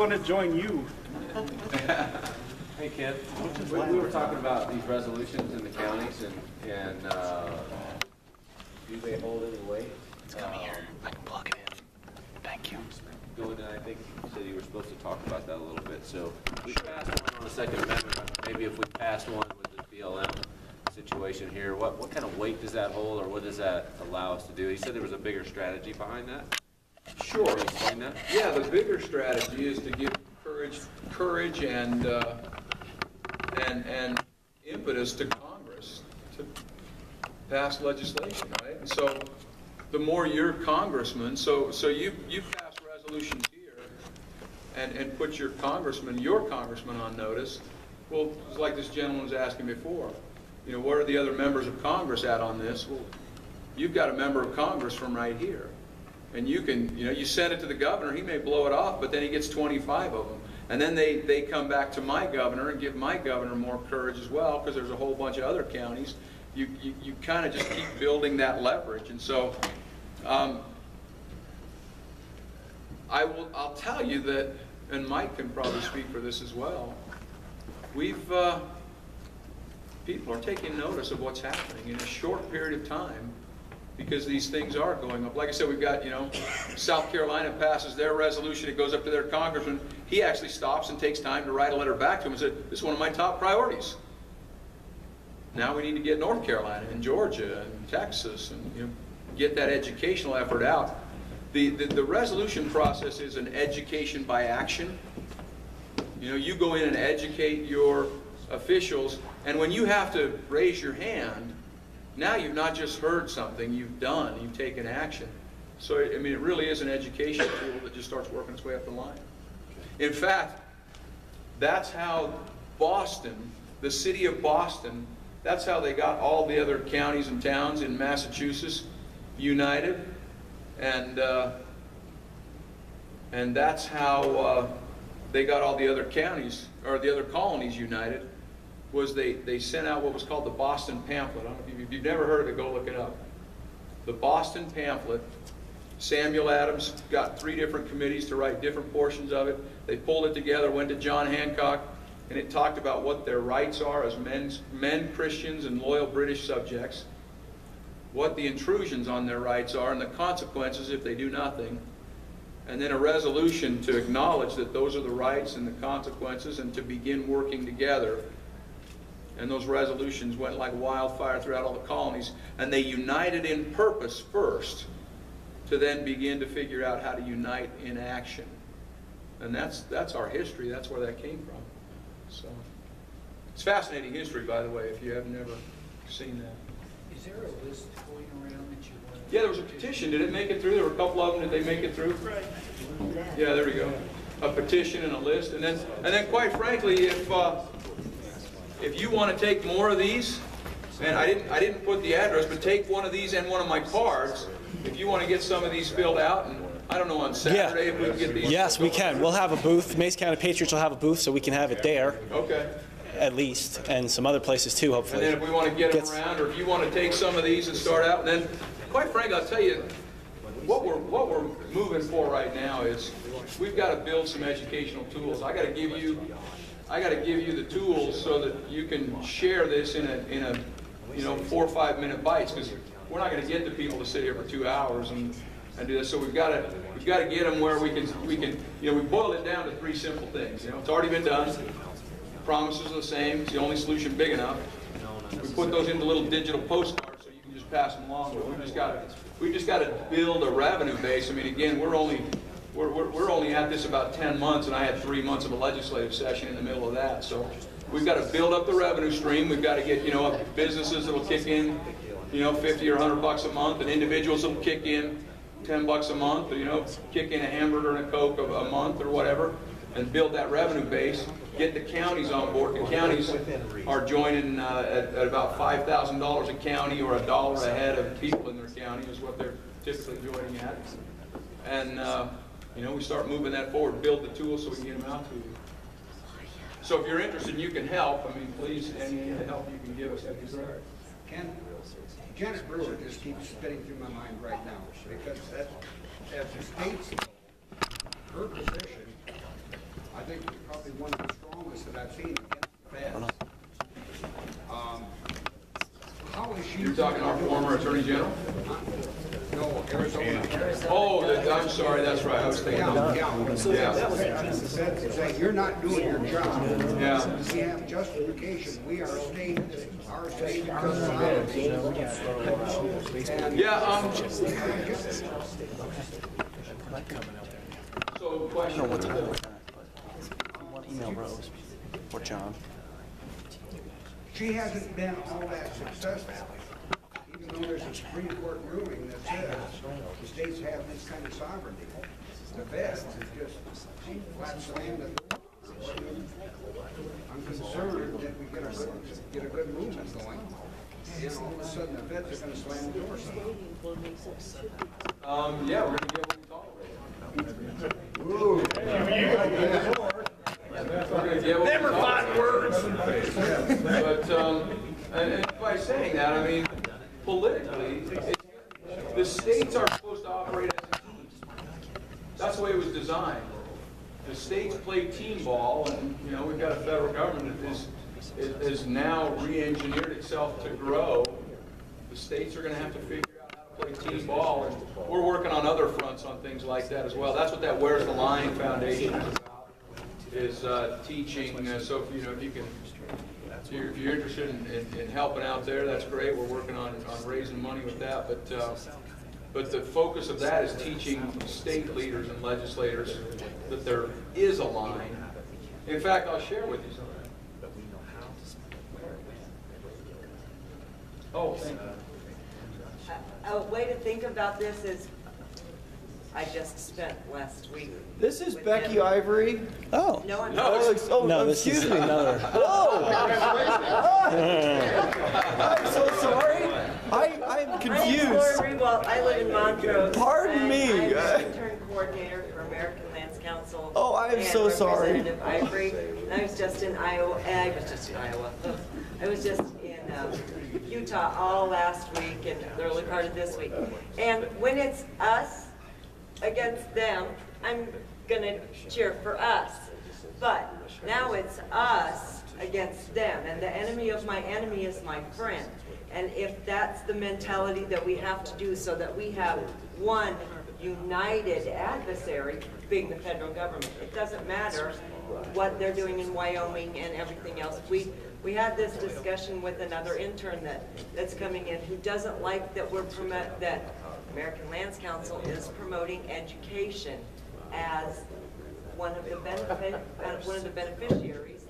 want to join you. Hey, Ken. We were talking about these resolutions in the counties, and do they hold any weight? It's coming here. I can plug it in. Thank you. Going in, I think you said you were supposed to talk about that a little bit. So we passed one on the Second Amendment. Maybe if we passed one with the BLM situation here, what kind of weight does that hold, or what does that allow us to do? He said there was a bigger strategy behind that. Sure. Can you explain that? Yeah, the bigger strategy is to give courage and impetus to Congress to pass legislation, right? And so the more your congressman, so you pass resolutions here and put your congressman on notice. Well, it's like this gentleman was asking before. You know, where are the other members of Congress at on this? Well, you've got a member of Congress from right here. And you can, you know, you send it to the governor, he may blow it off, but then he gets 25 of them. And then they come back to my governor and give my governor more courage as well, because there's a whole bunch of other counties. You kind of just keep building that leverage. And so I'll tell you that, and Mike can probably speak for this as well, people are taking notice of what's happening in a short period of time, because these things are going up. Like I said, we've got, you know, South Carolina passes their resolution, it goes up to their congressman. He actually stops and takes time to write a letter back to him and said, this is one of my top priorities. Now we need to get North Carolina and Georgia and Texas and, you know, get that educational effort out. The resolution process is an education by action. You know, you go in and educate your officials, and when you have to raise your hand, now you've not just heard something, you've taken action. So, I mean, it really is an education tool that just starts working its way up the line. In fact, that's how Boston, the city of Boston, that's how they got all the other counties and towns in Massachusetts united, and that's how they got all the other counties, or the other colonies united, was they sent out what was called the Boston Pamphlet. I don't know if you've never heard of it, go look it up. The Boston Pamphlet, Samuel Adams got 3 different committees to write different portions of it. They pulled it together, went to John Hancock, and it talked about what their rights are as men, Christians, and loyal British subjects, what the intrusions on their rights are, and the consequences if they do nothing, and then a resolution to acknowledge that those are the rights and the consequences, and to begin working together. And those resolutions went like wildfire throughout all the colonies, and they united in purpose first, to then begin to figure out how to unite in action. And that's our history. That's where that came from. So it's fascinating history, by the way, if you have never seen that. Is there a list going around that you want to... Yeah, there was a petition. Did it make it through? There were a couple of them. Did they make it through? Right. Yeah, there we go. A petition and a list. And then quite frankly, if you want to take more of these, and I didn't put the address, but take one of these and one of my cards, if you want to get some of these filled out, and I don't know, on Saturday if we can get these. Yes, we can. We'll have a booth. Mason County Patriots will have a booth, so we can have it there. Okay. At least, and some other places too, hopefully. And then if we want to get them around, or if you want to take some of these and start out, and then, quite frankly, I'll tell you, what we're moving for right now is we've got to build some educational tools. I got to give you the tools so that you can share this in a you know, 4 or 5 minute bites, because we're not going to get the people to sit here for 2 hours and do this. So we've got to get them where we can you know, we boil it down to 3 simple things. You know, it's already been done. Promises are the same. It's the only solution big enough. We put those into little digital postcards so you can just pass them along. But we just got to build a revenue base. I mean, again, we're only at this about 10 months, and I had 3 months of a legislative session in the middle of that. So we've got to build up the revenue stream. We've got to get, you know, businesses that will kick in, you know, 50 or 100 bucks a month, and individuals that will kick in 10 bucks a month, or, you know, kick in a hamburger and a Coke a month or whatever, and build that revenue base. Get the counties on board. The counties are joining at about $5,000 a county, or $1 a head of people in their county is what they're typically joining at. And you know, we start moving that forward, build the tools so we can get them out to you. So if you're interested and you can help, I mean, please, any help you can give us, that'd be great. Ken, Janet Brewer just keeps spinning through my mind right now, because as the state's, her position Attorney General? No, Arizona. Oh, I'm sorry, that's right, I was thinking. Yeah. Yeah, The feds say, you're not doing your job. yeah. We have justification. We are a state, our state, our sovereignty. And Yeah, so question. Email Rose or John. she hasn't been all that successful. Even though there's a Supreme Court ruling that says the states have this kind of sovereignty. The feds have just flat slammed it. I'm concerned that we get a good movement going. And all of a sudden the feds are gonna slam the door somehow. Yeah, we're gonna get what we tolerate. Ooh. Never five words. But, and by saying that, I mean, politically, the states are supposed to operate as a team. That's the way it was designed. The states play team ball, and, you know, we've got a federal government that is now re-engineered itself to grow. The states are gonna have to figure out how to play team ball, and we're working on other fronts on things like that as well. That's what that Where's the Line Foundation is about, is teaching. So if, you know, if you can, if you're interested in helping out there, that's great. We're working on raising money with that. But the focus of that is teaching state leaders and legislators that there is a line. In fact, I'll share with you something. Oh, thank you. A way to think about this is, I just spent last week. This is with Becky them. Ivory. Oh. No, I'm No, not. Oh, No, this excuse is me. another. Whoa! I'm so sorry. I'm My name's confused. Lori Rewalt. I live in Montrose. Pardon and me. I'm the intern coordinator for American Lands Council. Oh, I am and so sorry. Representative Ivory. And I was just in Iowa. I was just in Utah all last week and early part of this week. And when it's us against them, I'm gonna cheer for us. But now it's us against them, and the enemy of my enemy is my friend. And if that's the mentality that we have to do so that we have one united adversary, being the federal government, it doesn't matter what they're doing in Wyoming and everything else. We had this discussion with another intern that's coming in who doesn't like that that American Lands Council is promoting education as one of the beneficiaries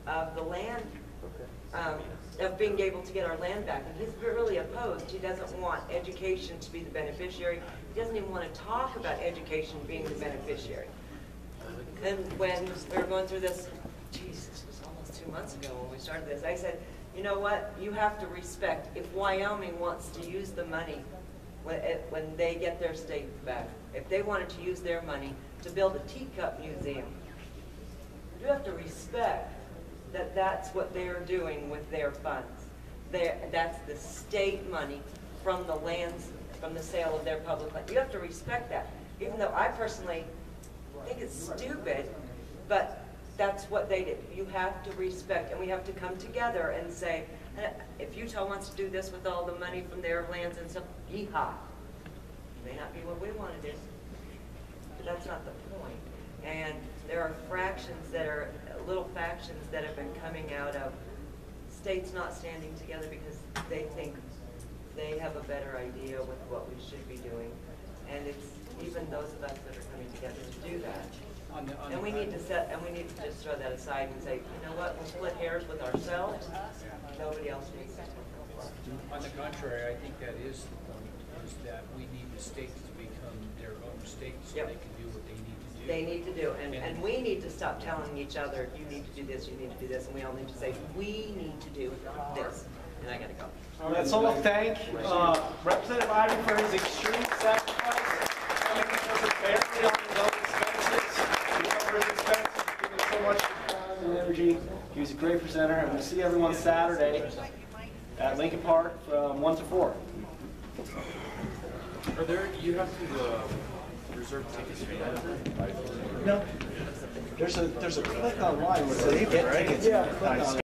of the land, of being able to get our land back. And he's really opposed. He doesn't want education to be the beneficiary. He doesn't even want to talk about education being the beneficiary. And when we were going through this, geez, this was almost 2 months ago when we started this, I said, you know what, you have to respect, if Wyoming wants to use the money when they get their state back, if they wanted to use their money to build a teacup museum, you have to respect that that's what they're doing with their funds. That's the state money from the lands, from the sale of their public land. You have to respect that, even though I personally think it's stupid, but that's what they did. You have to respect, and we have to come together and say, if Utah wants to do this with all the money from their lands and stuff, yeehaw. May not be what we want to do, but that's not the point. And there are little factions that have been coming out of states not standing together because they think they have a better idea with what we should be doing. And it's even those of us that are coming together to do that. And we need to just throw that aside and say, you know what, we'll split hairs with ourselves. Nobody else needs to. On the contrary, I think that is the point, is that we need the states to become their own states so Yep. they can do what they need to do. They need to do, and we need to stop telling each other, you need to do this, you need to do this, and we all need to say, we need to do this. And I gotta go. Let's all thank Representative Ivory for his extreme sacrifice, coming because of barely on his own expenses, to cover his expenses, giving so much time and energy. He was a great presenter, and we'll see everyone Saturday at Lincoln Park from 1 to 4. Are there, you have to reserve tickets for that? No. There's a click online where it says get tickets. Yeah, click on it.